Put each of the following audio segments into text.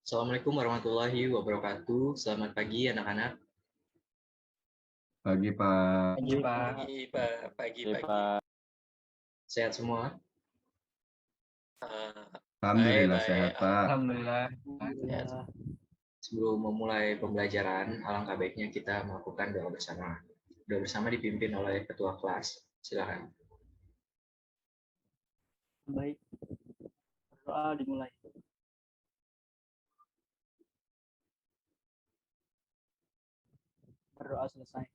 Assalamualaikum warahmatullahi wabarakatuh. Selamat pagi anak-anak. Pagi, Pak. Pagi, Pak. Pagi, Pak. Pagi. Pak. Sehat semua? Alhamdulillah Baik. sehat, Pak. Alhamdulillah. Sehat. Sebelum memulai pembelajaran, alangkah baiknya kita melakukan doa bersama. Doa bersama dipimpin oleh ketua kelas. Silakan. Baik. Doa dimulai. Berdoa selesai.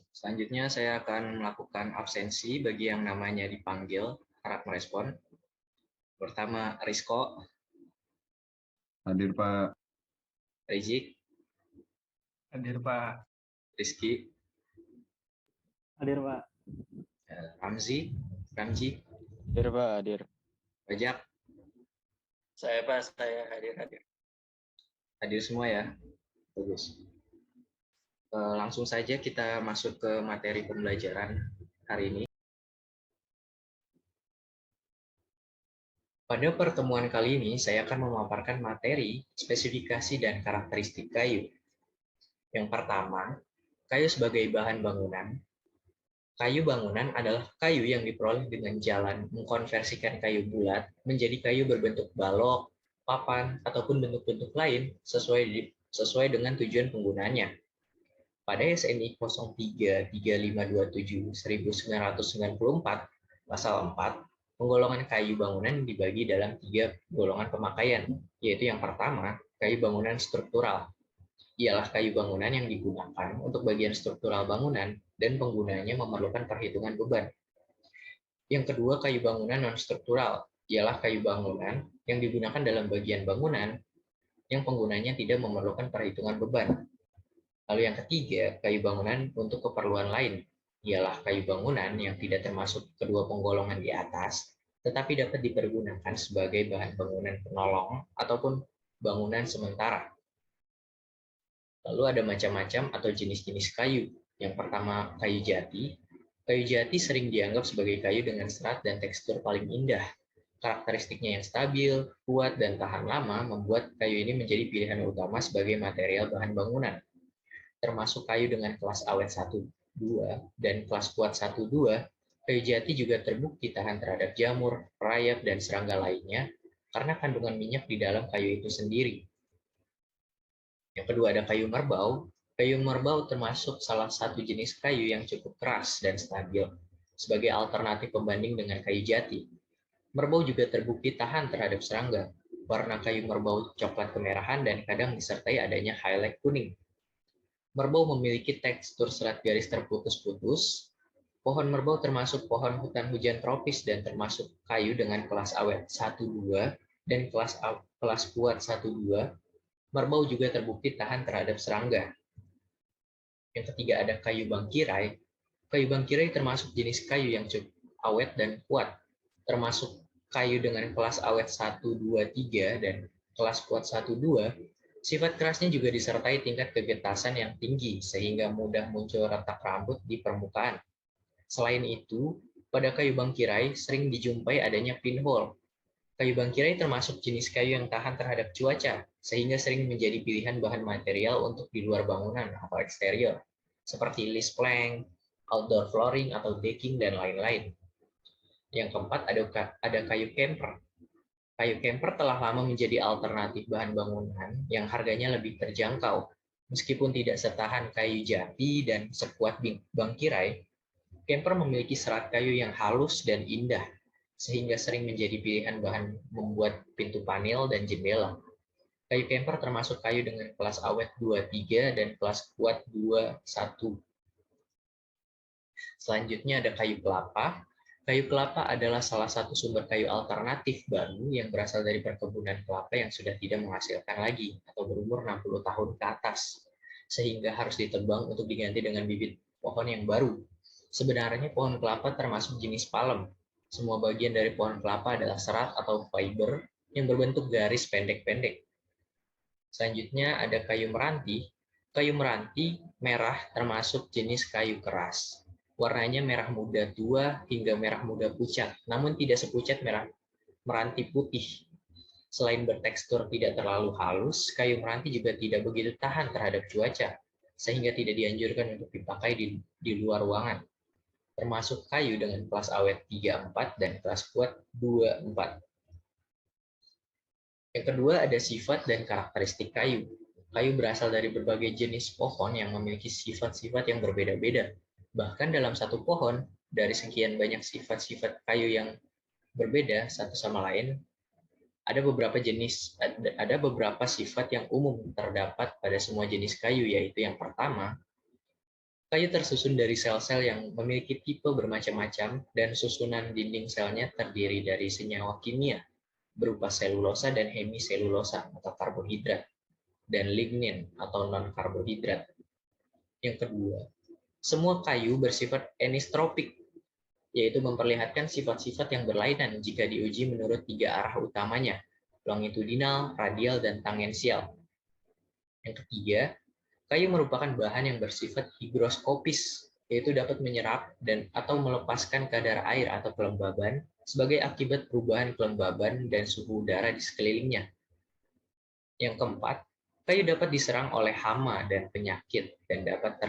Selanjutnya saya akan melakukan absensi bagi yang namanya dipanggil, harap merespon. Pertama, Rizko, Hadir, Pak. Rizik, Hadir, Pak. Rizky, Hadir, Pak. Ramzi, Hadir, Pak, hadir. Bajak. Saya hadir. Hadir semua ya. Bagus. Langsung saja kita masuk ke materi pembelajaran hari ini. Pada pertemuan kali ini, saya akan memaparkan materi, spesifikasi, dan karakteristik kayu. Yang pertama, kayu sebagai bahan bangunan. Kayu bangunan adalah kayu yang diperoleh dengan jalan mengkonversikan kayu bulat menjadi kayu berbentuk balok, papan, ataupun bentuk-bentuk lain sesuai dengan tujuan penggunanya. Pada SNI 03-3527-1994, pasal 4, penggolongan kayu bangunan dibagi dalam 3 golongan pemakaian, yaitu yang pertama, kayu bangunan struktural. Ialah kayu bangunan yang digunakan untuk bagian struktural bangunan dan penggunanya memerlukan perhitungan beban. Yang kedua, kayu bangunan non-struktural. Ialah kayu bangunan yang digunakan dalam bagian bangunan yang penggunanya tidak memerlukan perhitungan beban. Lalu yang ketiga, kayu bangunan untuk keperluan lain, ialah kayu bangunan yang tidak termasuk kedua penggolongan di atas, tetapi dapat dipergunakan sebagai bahan bangunan penolong ataupun bangunan sementara. Lalu ada macam-macam atau jenis-jenis kayu. Yang pertama, kayu jati. Kayu jati sering dianggap sebagai kayu dengan serat dan tekstur paling indah. Karakteristiknya yang stabil, kuat, dan tahan lama membuat kayu ini menjadi pilihan utama sebagai material bahan bangunan. Termasuk kayu dengan kelas awet 1, 2, dan kelas kuat 1, 2, kayu jati juga terbukti tahan terhadap jamur, rayap, dan serangga lainnya karena kandungan minyak di dalam kayu itu sendiri. Yang kedua ada kayu merbau. Kayu merbau termasuk salah satu jenis kayu yang cukup keras dan stabil sebagai alternatif pembanding dengan kayu jati. Merbau juga terbukti tahan terhadap serangga. Warna kayu merbau coklat kemerahan dan kadang disertai adanya highlight kuning. Merbau memiliki tekstur serat garis terputus-putus. Pohon merbau termasuk pohon hutan hujan tropis dan termasuk kayu dengan kelas awet 1, 2 dan kelas kuat 1, 2. Merbau juga terbukti tahan terhadap serangga. Yang ketiga ada kayu bangkirai. Kayu bangkirai termasuk jenis kayu yang cukup awet dan kuat, termasuk kayu dengan kelas awet 1, 2, 3 dan kelas kuat 1, 2. Sifat kerasnya juga disertai tingkat kegetasan yang tinggi sehingga mudah muncul retak rambut di permukaan. Selain itu, pada kayu bangkirai sering dijumpai adanya pinhole. Kayu bangkirai termasuk jenis kayu yang tahan terhadap cuaca, sehingga sering menjadi pilihan bahan material untuk di luar bangunan atau eksterior, seperti list plank, outdoor flooring atau decking, dan lain-lain. Yang keempat ada kayu camper. Kayu camper telah lama menjadi alternatif bahan bangunan yang harganya lebih terjangkau. Meskipun tidak setahan kayu jati dan sekuat bangkirai, camper memiliki serat kayu yang halus dan indah, sehingga sering menjadi pilihan bahan membuat pintu panel dan jendela. Kayu camper termasuk kayu dengan kelas awet 2, 3 dan kelas kuat 2, 1. Selanjutnya ada kayu kelapa. Kayu kelapa adalah salah satu sumber kayu alternatif baru yang berasal dari perkebunan kelapa yang sudah tidak menghasilkan lagi atau berumur 60 tahun ke atas, sehingga harus ditebang untuk diganti dengan bibit pohon yang baru. Sebenarnya pohon kelapa termasuk jenis palem. Semua bagian dari pohon kelapa adalah serat atau fiber yang berbentuk garis pendek-pendek. Selanjutnya ada kayu meranti. Kayu meranti merah termasuk jenis kayu keras. Warnanya merah muda tua hingga merah muda pucat, namun tidak sepucat merah meranti putih. Selain bertekstur tidak terlalu halus, kayu meranti juga tidak begitu tahan terhadap cuaca, sehingga tidak dianjurkan untuk dipakai di luar ruangan, termasuk kayu dengan kelas awet 3-4 dan kelas kuat 2-4. Yang kedua ada sifat dan karakteristik kayu. Kayu berasal dari berbagai jenis pohon yang memiliki sifat-sifat yang berbeda-beda. Bahkan dalam satu pohon, dari sekian banyak sifat-sifat kayu yang berbeda satu sama lain, ada beberapa sifat yang umum terdapat pada semua jenis kayu, yaitu yang pertama, kayu tersusun dari sel-sel yang memiliki tipe bermacam-macam dan susunan dinding selnya terdiri dari senyawa kimia berupa selulosa dan hemiselulosa atau karbohidrat dan lignin atau non-karbohidrat. Yang kedua, semua kayu bersifat enistropik, yaitu memperlihatkan sifat-sifat yang berlainan jika diuji menurut 3 arah utamanya, longitudinal, radial, dan tangensial. Yang ketiga, kayu merupakan bahan yang bersifat higroskopis, yaitu dapat menyerap dan atau melepaskan kadar air atau kelembaban sebagai akibat perubahan kelembaban dan suhu udara di sekelilingnya. Yang keempat, kayu dapat diserang oleh hama dan penyakit dan dapat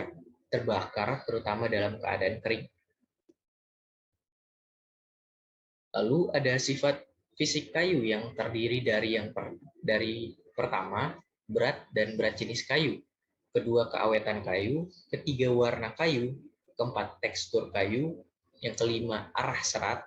terbakar terutama dalam keadaan kering. Lalu ada sifat fisik kayu yang terdiri dari pertama, berat dan berat jenis kayu, kedua, keawetan kayu, ketiga, warna kayu, keempat, tekstur kayu, yang kelima, arah serat,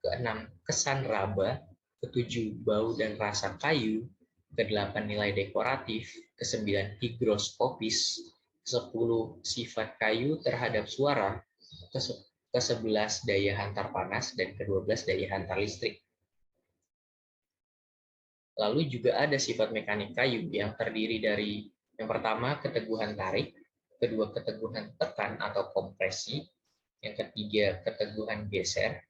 keenam, kesan raba, ketujuh, bau dan rasa kayu, kedelapan, nilai dekoratif, kesembilan, higroskopis, 10, sifat kayu terhadap suara, ke-11 daya hantar panas, dan ke-12 daya hantar listrik. Lalu juga ada sifat mekanik kayu yang terdiri dari yang pertama keteguhan tarik, kedua keteguhan tekan atau kompresi, yang ketiga keteguhan geser,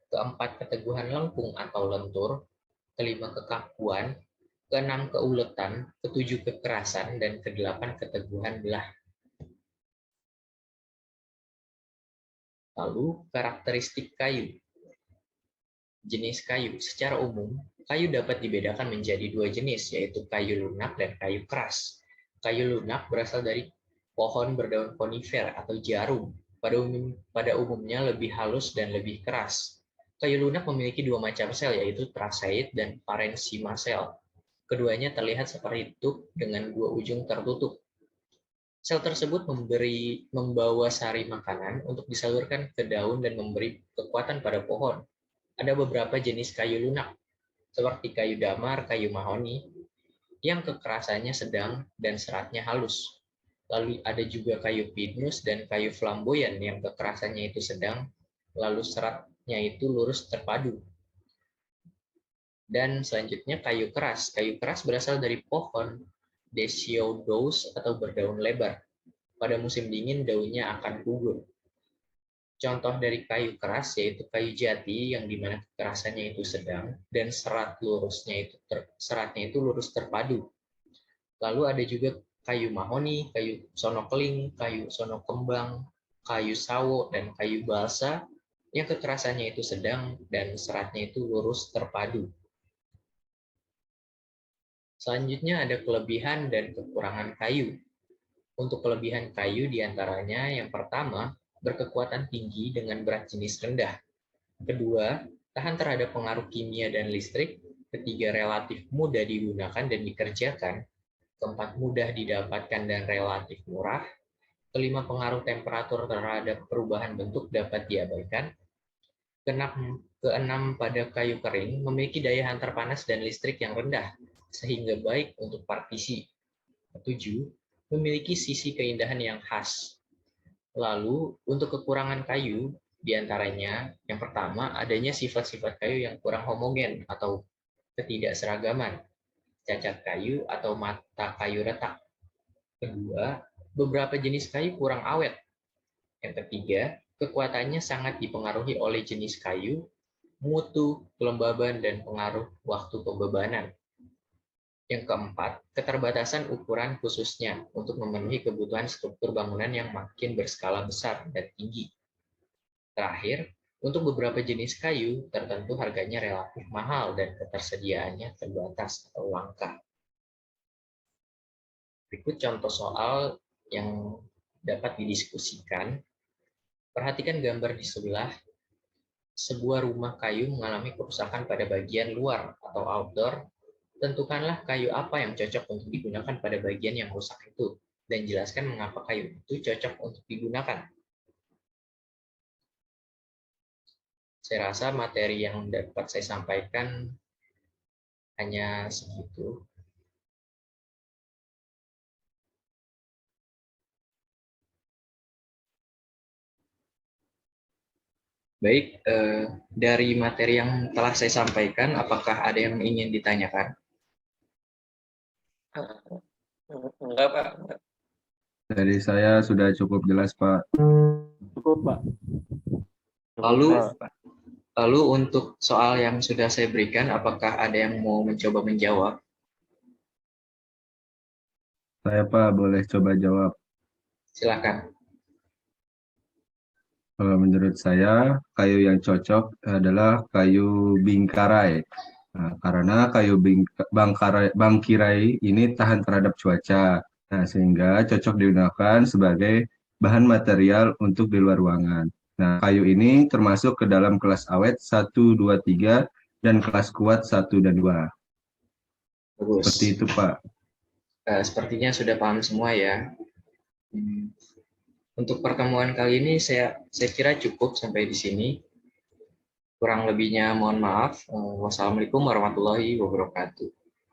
keempat keteguhan lengkung atau lentur, kelima kekakuan, keenam keuletan, ketujuh kekerasan, dan kedelapan keteguhan belah. Lalu karakteristik kayu. Jenis kayu. Secara umum, kayu dapat dibedakan menjadi dua jenis, yaitu kayu lunak dan kayu keras. Kayu lunak berasal dari pohon berdaun konifer atau jarum. Pada umumnya lebih halus dan lebih keras. Kayu lunak memiliki dua macam sel, yaitu tracheid dan parenchyma sel. Keduanya terlihat seperti tube dengan dua ujung tertutup. Sel tersebut membawa sari makanan untuk disalurkan ke daun dan memberi kekuatan pada pohon. Ada beberapa jenis kayu lunak, seperti kayu damar, kayu mahoni, yang kekerasannya sedang dan seratnya halus. Lalu ada juga kayu pinus dan kayu flamboyan yang kekerasannya itu sedang, lalu seratnya itu lurus terpadu. Dan selanjutnya kayu keras. Kayu keras berasal dari pohon Deciduous atau berdaun lebar. Pada musim dingin daunnya akan gugur. Contoh dari kayu keras yaitu kayu jati yang dimana kekerasannya itu sedang dan seratnya itu lurus terpadu. Lalu ada juga kayu mahoni, kayu sono keling, kayu sono kembang, kayu sawo, dan kayu balsa yang kekerasannya itu sedang dan seratnya itu lurus terpadu. Selanjutnya ada kelebihan dan kekurangan kayu. Untuk kelebihan kayu diantaranya yang pertama, berkekuatan tinggi dengan berat jenis rendah. Kedua, tahan terhadap pengaruh kimia dan listrik. Ketiga, relatif mudah digunakan dan dikerjakan. Keempat, mudah didapatkan dan relatif murah. Kelima, pengaruh temperatur terhadap perubahan bentuk dapat diabaikan. Keenam, pada kayu kering memiliki daya hantar panas dan listrik yang rendah, sehingga baik untuk partisi. Ketujuh, memiliki sisi keindahan yang khas. Lalu, untuk kekurangan kayu, diantaranya yang pertama, adanya sifat-sifat kayu yang kurang homogen atau ketidakseragaman, cacat kayu atau mata kayu retak. Kedua, beberapa jenis kayu kurang awet. Yang ketiga, kekuatannya sangat dipengaruhi oleh jenis kayu, mutu, kelembaban, dan pengaruh waktu pembebanan. Yang keempat, keterbatasan ukuran khususnya untuk memenuhi kebutuhan struktur bangunan yang makin berskala besar dan tinggi. Terakhir, Untuk beberapa jenis kayu tertentu harganya relatif mahal dan ketersediaannya terbatas atau langka. Berikut contoh soal yang dapat didiskusikan. Perhatikan gambar di sebelah. Sebuah rumah kayu mengalami kerusakan pada bagian luar atau outdoor. Tentukanlah kayu apa yang cocok untuk digunakan pada bagian yang rusak itu, dan jelaskan mengapa kayu itu cocok untuk digunakan. Saya rasa materi yang dapat saya sampaikan hanya segitu. Baik, dari materi yang telah saya sampaikan, apakah ada yang ingin ditanyakan? Enggak, Pak. Dari saya sudah cukup jelas, Pak. Cukup, Pak. Lalu untuk soal yang sudah saya berikan, apakah ada yang mau mencoba menjawab? Saya, Pak, boleh coba jawab. Silakan. Kalau menurut saya, kayu yang cocok adalah kayu bingkarai. Nah, karena kayu bangkirai ini tahan terhadap cuaca. Nah, sehingga cocok digunakan sebagai bahan material untuk di luar ruangan. Nah, kayu ini termasuk ke dalam kelas awet 1, 2, 3 dan kelas kuat 1 dan 2. Bagus. Seperti itu, Pak. Sepertinya sudah paham semua ya. Untuk pertemuan kali ini saya kira cukup sampai di sini. Kurang lebihnya mohon maaf. Wassalamualaikum warahmatullahi wabarakatuh.